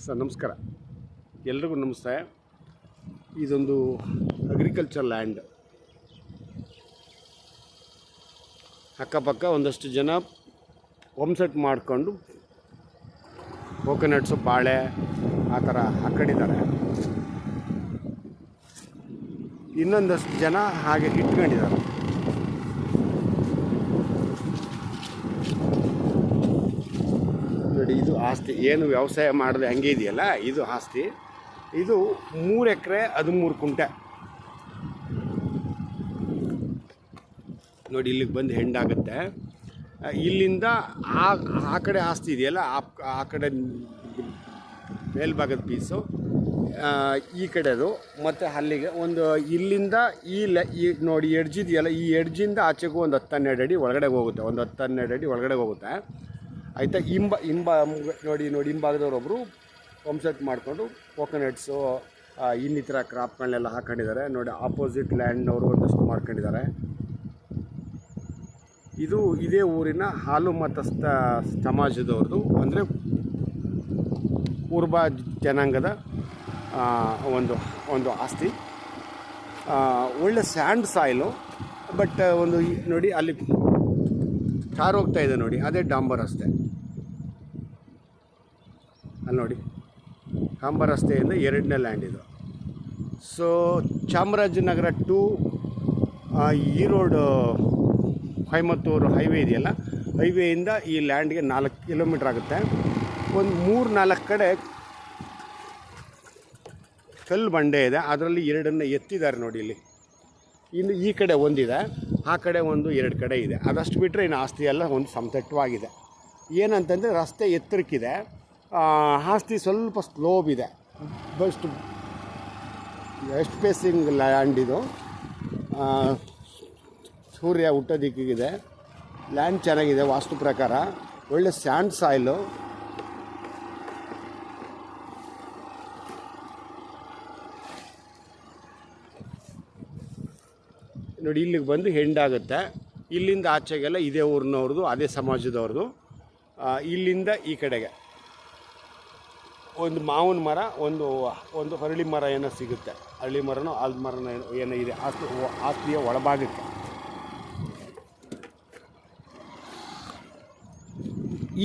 Sir ನಮಸ್ಕಾರ, ಎಲ್ರಿಗೂ ನಮಸ್ತೆ. ಇದೊಂದು ಅಗ್ರಿಕಲ್ಚರ್ ಲ್ಯಾಂಡ್. ಅಕ್ಕಪಕ್ಕ ಒಂದಷ್ಟು ಜನ ಹೋಮ್ಸೆಟ್ ಮಾಡಿಕೊಂಡು ಕೋಕೋನಟ್ಸು, ಬಾಳೆ ಆ ಥರ ಹಾಕೊಂಡಿದ್ದಾರೆ. ಇನ್ನೊಂದಷ್ಟು ಜನ ಹಾಗೆ ಇಟ್ಕೊಂಡಿದ್ದಾರೆ. ನೋಡಿ, ಇದು ಆಸ್ತಿ. ಏನು ವ್ಯವಸಾಯ ಮಾಡಿದೆ ಹಂಗೆ ಇದೆಯಲ್ಲ, ಇದು ಆಸ್ತಿ. ಇದು 3 ಎಕರೆ 13 ಕುಂಟೆ. ನೋಡಿ, ಇಲ್ಲಿಗೆ ಬಂದು ಹೆಂಡಾಗುತ್ತೆ. ಇಲ್ಲಿಂದ ಆ ಕಡೆ ಆಸ್ತಿ ಇದೆಯಲ್ಲ, ಆ ಕಡೆ ಮೇಲ್ಭಾಗದ ಪೀಸು ಈ ಕಡೆದು, ಮತ್ತು ಅಲ್ಲಿಗೆ ಒಂದು ಇಲ್ಲಿಂದ ಈ ನೋಡಿ ಎಡ್ಜ್ ಇದೆಯಲ್ಲ, ಈ ಎಡ್ಜಿಂದ ಆಚೆಗೂ ಒಂದು 10-12 ಅಡಿ ಒಳಗಡೆ ಹೋಗುತ್ತೆ. ಒಂದು 10-12 ಅಡಿ ಒಳಗಡೆ ಹೋಗುತ್ತೆ, ಆಯಿತಾ. ನೋಡಿ ಹಿಂಭಾಗದವರೊಬ್ಬರು ಹೋಮ್ಸೆಟ್ ಮಾಡಿಕೊಂಡು ಕೋಕೋನಟ್ಸು ಇನ್ನಿತರ ಕ್ರಾಪ್ಗಳನ್ನೆಲ್ಲ ಹಾಕೊಂಡಿದ್ದಾರೆ. ನೋಡಿ, ಆಪೋಸಿಟ್ ಲ್ಯಾಂಡ್ನವರು ಒಂದಷ್ಟು ಮಾಡ್ಕೊಂಡಿದ್ದಾರೆ. ಇದೇ ಊರಿನ ಹಾಲು ಮತಸ್ಥ ಸಮಾಜದವ್ರದ್ದು, ಅಂದರೆ ಕುರುಬ ಜನಾಂಗದ ಒಂದು ಆಸ್ತಿ. ಒಳ್ಳೆ ಸ್ಯಾಂಡ್ ಸಾಯಿಲು. ಬಟ್ ನೋಡಿ, ಅಲ್ಲಿ ಕಾರ್ ಹೋಗ್ತಾ ಇದೆ ನೋಡಿ, ಅದೇ ಡಾಂಬರ್ ರಸ್ತೆ. ಅಲ್ಲಿ ನೋಡಿ, ಡಾಂಬರ್ ರಸ್ತೆಯಿಂದ 2ನೇ ಲ್ಯಾಂಡ್ ಇದು. So Chamarajanagar to Erode Coimbatore highway ಇದೆಯಲ್ಲ, ಹೈವೇಯಿಂದ ಈ ಲ್ಯಾಂಡ್ಗೆ 4 ಕಿಲೋಮೀಟ್ರ್ ಆಗುತ್ತೆ. ಒಂದು 3-4 ಕಡೆ ಕಲ್ಲು ಬಂಡೆ ಇದೆ, ಅದರಲ್ಲಿ 2 ಎತ್ತಿದ್ದಾರೆ ನೋಡಿ. ಇನ್ನು ಈ ಕಡೆ ಒಂದಿದೆ, ಆ ಕಡೆ 2 ಕಡೆ ಇದೆ. ಅದಷ್ಟು ಬಿಟ್ಟರೆ ಇನ್ನು ಆಸ್ತಿ ಎಲ್ಲ ಒಂದು ಸಮತಟ್ಟವಾಗಿದೆ. ಏನಂತಂದರೆ ರಸ್ತೆ ಎತ್ತರಕ್ಕಿದೆ, ಆಸ್ತಿ ಸ್ವಲ್ಪ ಸ್ಲೋಬ್ ಇದೆ. ವೆಸ್ಟ್ ಫೇಸಿಂಗ್ ಲ್ಯಾಂಡ್ ಇದು. ಸೂರ್ಯ ಹುಟ್ಟೋದಿಕ್ಕಿದೆ. ಲ್ಯಾಂಡ್ ಚೆನ್ನಾಗಿದೆ ವಾಸ್ತು ಪ್ರಕಾರ. ಒಳ್ಳೆ ಸ್ಯಾಂಡ್ ಸಾಯಿಲು. ನೋಡಿ, ಇಲ್ಲಿಗೆ ಬಂದು ಹೆಂಡಾಗುತ್ತೆ. ಇಲ್ಲಿಂದ ಆಚೆಗೆಲ್ಲ ಇದೇ ಊರಿನವ್ರದ್ದು, ಅದೇ ಸಮಾಜದವ್ರದ್ದು. ಇಲ್ಲಿಂದ ಈ ಕಡೆಗೆ ಒಂದು ಮಾವಿನ ಮರ, ಒಂದು ಹರಳಿ ಮರ ಏನೋ ಸಿಗುತ್ತೆ. ಹರಳಿ ಮರನೋ ಆಲ್ದ ಮರನೋ ಏನೋ ಇದೆ ಆಸ್ತಿಯ ಒಳಭಾಗಕ್ಕೆ.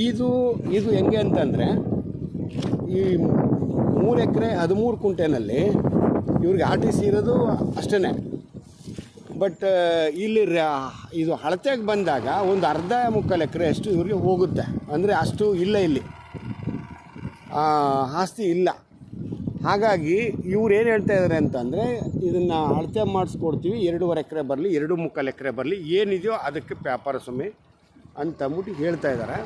ಇದು ಹೆಂಗೆ ಅಂತಂದರೆ, ಈ 3 ಎಕರೆ 13 ಕುಂಟೆನಲ್ಲಿ ಇವ್ರಿಗೆ RTC ಇರೋದು ಅಷ್ಟೇ. ಬಟ್ ಇಲ್ಲಿ ಇದು ಅಳತೆಗೆ ಬಂದಾಗ ಒಂದು 1/2-3 ಎಕರೆ ಅಷ್ಟು ಇವ್ರಿಗೆ ಹೋಗುತ್ತೆ. ಅಂದರೆ ಅಷ್ಟು ಇಲ್ಲ, ಇಲ್ಲಿ ಆಸ್ತಿ ಇಲ್ಲ. ಹಾಗಾಗಿ ಇವ್ರು ಏನು ಹೇಳ್ತಾ ಇದ್ದಾರೆ ಅಂತಂದರೆ, ಇದನ್ನು ಅಳತೆ ಮಾಡಿಸ್ಕೊಡ್ತೀವಿ, 2.5 ಎಕರೆ ಬರಲಿ, 2-3 ಎಕರೆ ಬರಲಿ, ಏನಿದೆಯೋ ಅದಕ್ಕೆ ವ್ಯಾಪಾರ ಸ್ವಾಮಿ ಅಂತಂದ್ಬಿಟ್ಟು ಹೇಳ್ತಾ ಇದ್ದಾರೆ.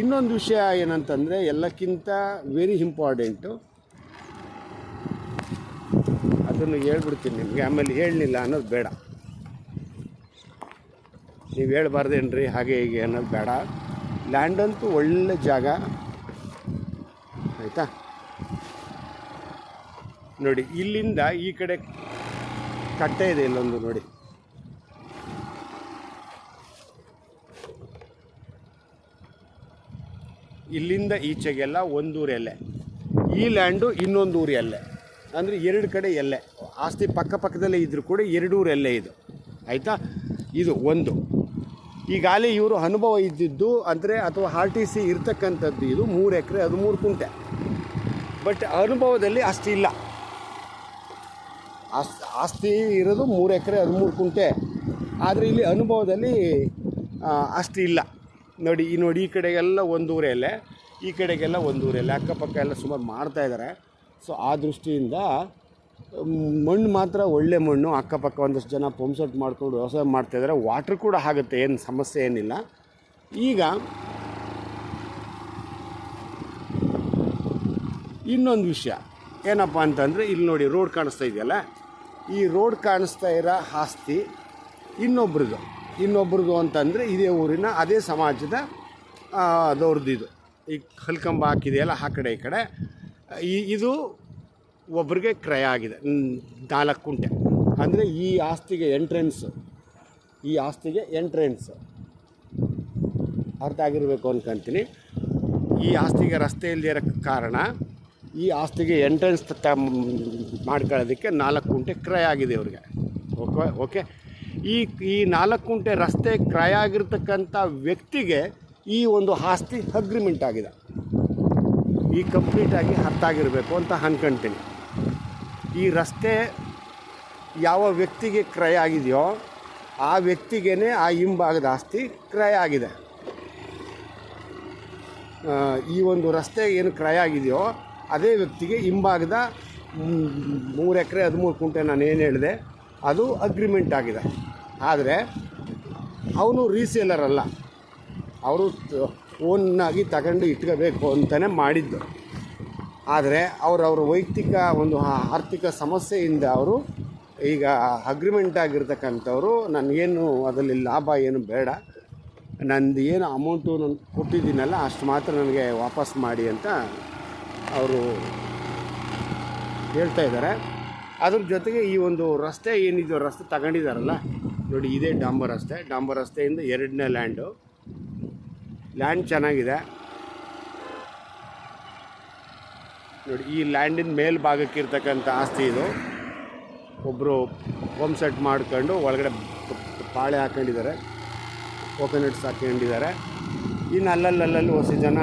ಇನ್ನೊಂದು ವಿಷಯ ಏನಂತಂದರೆ, ಎಲ್ಲಕ್ಕಿಂತ ವೆರಿ ಇಂಪಾರ್ಟೆಂಟು, ಅದನ್ನು ಹೇಳ್ಬಿಡ್ತೀನಿ ನಿಮಗೆ, ಆಮೇಲೆ ಹೇಳಲಿಲ್ಲ ಅನ್ನೋದು ಬೇಡ. ನೀವು ಹೇಳ್ಬಾರ್ದೇನ್ರಿ ಹಾಗೆ ಹೀಗೆ ಅನ್ನೋದು ಬೇಡ. ಲ್ಯಾಂಡ್ ಅಂತೂ ಒಳ್ಳೆ ಜಾಗ, ಆಯಿತಾ. ನೋಡಿ, ಇಲ್ಲಿಂದ ಈ ಕಡೆ ಕಟ್ಟೆ ಇದೆ, ಇಲ್ಲೊಂದು ನೋಡಿ. ಇಲ್ಲಿಂದ ಈಚೆಗೆಲ್ಲ 1 ಊರು ಎಲ್ಲೆ, ಈ ಲ್ಯಾಂಡು ಇನ್ನೊಂದು ಊರು ಎಲ್ಲೆ. ಅಂದರೆ 2 ಕಡೆ ಎಲ್ಲೆ. ಆಸ್ತಿ ಪಕ್ಕದಲ್ಲೇ ಇದ್ದರೂ ಕೂಡ 2 ಊರು ಎಲ್ಲೆ ಇದು, ಆಯಿತಾ. ಇದು ಒಂದು. ಈಗಾಗಲೇ ಇವರು ಅನುಭವ ಇದ್ದಿದ್ದು ಅಂದರೆ, ಅಥವಾ RTC ಇರ್ತಕ್ಕಂಥದ್ದು ಇದು 3 ಎಕರೆ 13 ಕುಂಟೆ. ಬಟ್ ಅನುಭವದಲ್ಲಿ ಅಷ್ಟು ಇಲ್ಲ. ಆಸ್ತಿ ಇರೋದು 3 ಎಕರೆ 13 ಕುಂಟೆ, ಆದರೆ ಇಲ್ಲಿ ಅನುಭವದಲ್ಲಿ ಅಷ್ಟು ಇಲ್ಲ. ನೋಡಿ, ಈ ಕಡೆಗೆಲ್ಲ 1 ಊರಲ್ಲೇ, ಈ ಕಡೆಗೆಲ್ಲ 1 ಊರಲ್ಲೇ, ಅಕ್ಕಪಕ್ಕ ಎಲ್ಲ ಸುಮಾರು ಮಾಡ್ತಾಯಿದ್ದಾರೆ. ಸೊ ಆ ದೃಷ್ಟಿಯಿಂದ ಮಣ್ಣು ಮಾತ್ರ ಒಳ್ಳೆ ಮಣ್ಣು. ಅಕ್ಕಪಕ್ಕ ಒಂದಷ್ಟು ಜನ ಪಂಪ್ಸೆಟ್ ಮಾಡ್ಕೊಂಡು ವ್ಯವಸಾಯ ಮಾಡ್ತಾಯಿದ್ದಾರೆ. ವಾಟ್ರ್ ಕೂಡ ಆಗುತ್ತೆ, ಏನು ಸಮಸ್ಯೆ ಏನಿಲ್ಲ. ಈಗ ಇನ್ನೊಂದು ವಿಷಯ ಏನಪ್ಪ ಅಂತಂದರೆ, ಇಲ್ಲಿ ನೋಡಿ ರೋಡ್ ಕಾಣಿಸ್ತಾ ಇದೆಯಲ್ಲ, ಈ ರೋಡ್ ಕಾಣಿಸ್ತಾ ಇರೋ ಆಸ್ತಿ ಇನ್ನೊಬ್ರದ್ದು ಅಂತಂದರೆ, ಇದೇ ಊರಿನ ಅದೇ ಸಮಾಜದ ಅದವ್ರದ್ದು. ಇದು ಈ ಕಲ್ಕಂಬ ಹಾಕಿದೆಯಲ್ಲ, ಆ ಕಡೆ ಈ ಕಡೆ, ಇದು ಒಬ್ರಿಗೆ ಕ್ರಯ ಆಗಿದೆ 4 ಕುಂಟೆ. ಅಂದರೆ ಈ ಆಸ್ತಿಗೆ ಎಂಟ್ರೆನ್ಸ್ ಅರ್ಥ ಆಗಿರಬೇಕು ಅಂದ್ಕೊಂತೀನಿ. ಈ ಆಸ್ತಿಗೆ ರಸ್ತೆ ಇಲ್ಲದೇ ಇರೋ ಕಾರಣ ಈ ಆಸ್ತಿಗೆ ಎಂಟ್ರೆನ್ಸ್ ಮಾಡ್ಕೊಳ್ಳೋದಕ್ಕೆ 4 ಕುಂಟೆ ಕ್ರಯ ಆಗಿದೆ ಇವ್ರಿಗೆ. ಓಕೆ ಈ 4 ಕುಂಟೆ ರಸ್ತೆ ಕ್ರಯ ಆಗಿರ್ತಕ್ಕಂಥ ವ್ಯಕ್ತಿಗೆ ಈ ಒಂದು ಆಸ್ತಿ ಅಗ್ರಿಮೆಂಟ್ ಆಗಿದೆ. ಈ ಕಂಪ್ಲೀಟಾಗಿ ಅರ್ಥ ಆಗಿರಬೇಕು ಅಂತ ಅಂದ್ಕೊಳ್ತೀನಿ. ಈ ರಸ್ತೆ ಯಾವ ವ್ಯಕ್ತಿಗೆ ಕ್ರಯ ಆಗಿದೆಯೋ ಆ ವ್ಯಕ್ತಿಗೇ ಆ ಹಿಂಭಾಗದ ಆಸ್ತಿ ಕ್ರಯ ಆಗಿದೆ. ಈ ಒಂದು ರಸ್ತೆ ಏನು ಕ್ರಯ ಆಗಿದೆಯೋ ಅದೇ ವ್ಯಕ್ತಿಗೆ ಹಿಂಭಾಗದ 3 ಎಕರೆ 13 ಕುಂಟೆ ನಾನು ಏನು ಹೇಳಿದೆ ಅದು ಅಗ್ರಿಮೆಂಟ್ ಆಗಿದೆ. ಆದರೆ ಅವನು ರೀಸೇಲರ್ ಅಲ್ಲ, ಅವರು ಓನ್ನಾಗಿ ತಗೊಂಡು ಇಟ್ಕೋಬೇಕು ಅಂತಲೇ ಮಾಡಿದ್ದು. ಆದರೆ ಅವರವ್ರ ವೈಯಕ್ತಿಕ ಒಂದು ಆರ್ಥಿಕ ಸಮಸ್ಯೆಯಿಂದ ಅವರು ಈಗ ಅಗ್ರಿಮೆಂಟ್ ಆಗಿರ್ತಕ್ಕಂಥವ್ರು ನನಗೇನು ಅದರಲ್ಲಿ ಲಾಭ ಏನು ಬೇಡ, ನಂದು ಏನು ಅಮೌಂಟು ನಾನು ಕೊಟ್ಟಿದ್ದೀನಲ್ಲ ಅಷ್ಟು ಮಾತ್ರ ನನಗೆ ವಾಪಸ್ ಮಾಡಿ ಅಂತ ಅವರು ಹೇಳ್ತಾ ಇದ್ದಾರೆ. ಅದ್ರ ಜೊತೆಗೆ ಈ ಒಂದು ರಸ್ತೆ ಏನಿದೆಯೋ ರಸ್ತೆ ತಗೊಂಡಿದ್ದಾರಲ್ಲ ನೋಡಿ, ಇದೇ ಡಾಂಬರ್ ರಸ್ತೆಯಿಂದ 2ನೇ ಲ್ಯಾಂಡ್ ಚೆನ್ನಾಗಿದೆ ನೋಡಿ. ಈ ಲ್ಯಾಂಡಿನ ಮೇಲ್ಭಾಗಕ್ಕೆ ಇರ್ತಕ್ಕಂಥ ಆಸ್ತಿ ಇದು. ಒಬ್ಬರು ಹೋಮ್ ಸೆಟ್ ಮಾಡ್ಕೊಂಡು ಒಳಗಡೆ ಪಾಳೆ ಹಾಕ್ಕೊಂಡಿದ್ದಾರೆ, ಕೋಕೋನಟ್ಸ್ ಹಾಕ್ಕೊಂಡಿದ್ದಾರೆ. ಇನ್ನು ಅಲ್ಲಲ್ಲಿ ಹೊಸ ಜನ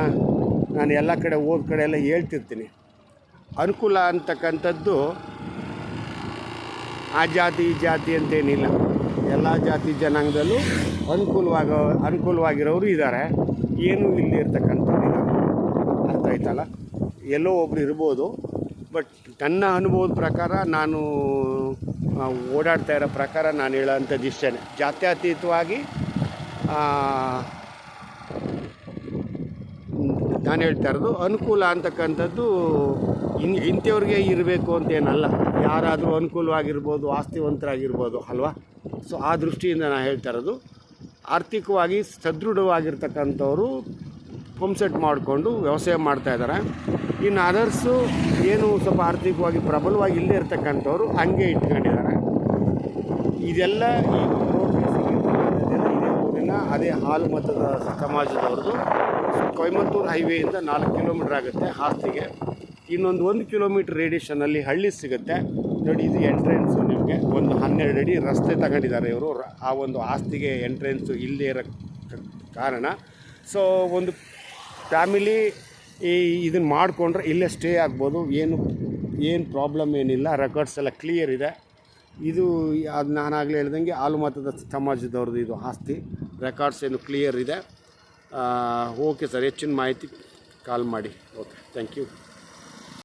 ನಾನು ಎಲ್ಲ ಕಡೆ ಹೋದ ಕಡೆ ಎಲ್ಲ ಹೇಳ್ತಿರ್ತೀನಿ, ಅನುಕೂಲ ಅಂತಕ್ಕಂಥದ್ದು ಆ ಜಾತಿ ಈ ಜಾತಿ ಅಂತೇನಿಲ್ಲ, ಎಲ್ಲ ಜಾತಿ ಜನಾಂಗದಲ್ಲೂ ಅನುಕೂಲವಾಗಿರೋರು ಇದ್ದಾರೆ, ಏನೂ ಇಲ್ಲಿ ಇರ್ತಕ್ಕಂಥವ್ರು ಇದ್ದಾರೆ. ಅರ್ಥ ಆಯ್ತಲ್ಲ? ಎಲ್ಲೋ ಒಬ್ರು ಇರ್ಬೋದು, ಬಟ್ ನನ್ನ ಅನುಭವದ ಪ್ರಕಾರ ನಾನು ಓಡಾಡ್ತಾ ಇರೋ ಪ್ರಕಾರ ನಾನು ಹೇಳೋಂಥದ್ದು ಇಷ್ಟೇ. ಜಾತ್ಯತೀತವಾಗಿ ನಾನು ಹೇಳ್ತಾ ಇರೋದು ಅನುಕೂಲ ಅಂತಕ್ಕಂಥದ್ದು ಇಂಥವ್ರಿಗೆ ಇರಬೇಕು ಅಂತೇನಲ್ಲ, ಯಾರಾದರೂ ಅನುಕೂಲವಾಗಿರ್ಬೋದು, ಆಸ್ತಿವಂತರಾಗಿರ್ಬೋದು ಅಲ್ವಾ. ಸೊ ಆ ದೃಷ್ಟಿಯಿಂದ ನಾನು ಹೇಳ್ತಾ ಇರೋದು, ಆರ್ಥಿಕವಾಗಿ ಸದೃಢವಾಗಿರ್ತಕ್ಕಂಥವ್ರು ಹೋಮ್ಸೆಟ್ ಮಾಡಿಕೊಂಡು ವ್ಯವಸಾಯ ಮಾಡ್ತಾಯಿದ್ದಾರೆ. ಇನ್ನು ಅದರ್ಸು ಏನು ಸ್ವಲ್ಪ ಆರ್ಥಿಕವಾಗಿ ಪ್ರಬಲವಾಗಿ ಇಲ್ಲೇ ಇರ್ತಕ್ಕಂಥವ್ರು ಹಂಗೆ ಇಟ್ಕೊಂಡಿದ್ದಾರೆ. ಇದೆಲ್ಲ ಈ ಊರಿನ ಅದೇ ಹಾಲು ಮತದ ಸಮಾಜದವ್ರದ್ದು. ಕೊಯಮತ್ತೂರು ಹೈವೇಯಿಂದ 4 ಕಿಲೋಮೀಟ್ರ್ ಆಗುತ್ತೆ ಆಸ್ತಿಗೆ. ಇನ್ನೊಂದು 1 ಕಿಲೋಮೀಟ್ರ್ ರೇಡಿಯೇಷನಲ್ಲಿ ಹಳ್ಳಿ ಸಿಗುತ್ತೆ ನೋಡಿ. ಇದು ಎಂಟ್ರೆನ್ಸು. ನಿಮಗೆ ಒಂದು 12 ಅಡಿ ರಸ್ತೆ ತಗೊಂಡಿದ್ದಾರೆ ಇವರು ಆ ಒಂದು ಆಸ್ತಿಗೆ ಎಂಟ್ರೆನ್ಸು ಇಲ್ಲದೇ ಇರೋ ಕಾರಣ. ಸೊ ಒಂದು ಫ್ಯಾಮಿಲಿ ಇದನ್ನು ಮಾಡಿಕೊಂಡ್ರೆ ಇಲ್ಲೇ ಸ್ಟೇ ಆಗ್ಬೋದು, ಏನು ಪ್ರಾಬ್ಲಮ್ ಏನಿಲ್ಲ. ರೆಕಾರ್ಡ್ಸ್ ಎಲ್ಲ ಕ್ಲಿಯರ್ ಇದೆ. ಇದು ಅದು ನಾನಾಗಲೇ ಹೇಳ್ದಂಗೆ ಹಾಲು ಮತದ ಸಮಾಜದವ್ರದ್ದು ಇದು ಆಸ್ತಿ. ರೆಕಾರ್ಡ್ಸ್ ಏನು ಕ್ಲಿಯರ್ ಇದೆ. ಓಕೆ ಸರ್, ಹೆಚ್ಚಿನ ಮಾಹಿತಿ ಕಾಲ್ ಮಾಡಿ. Okay, thank you.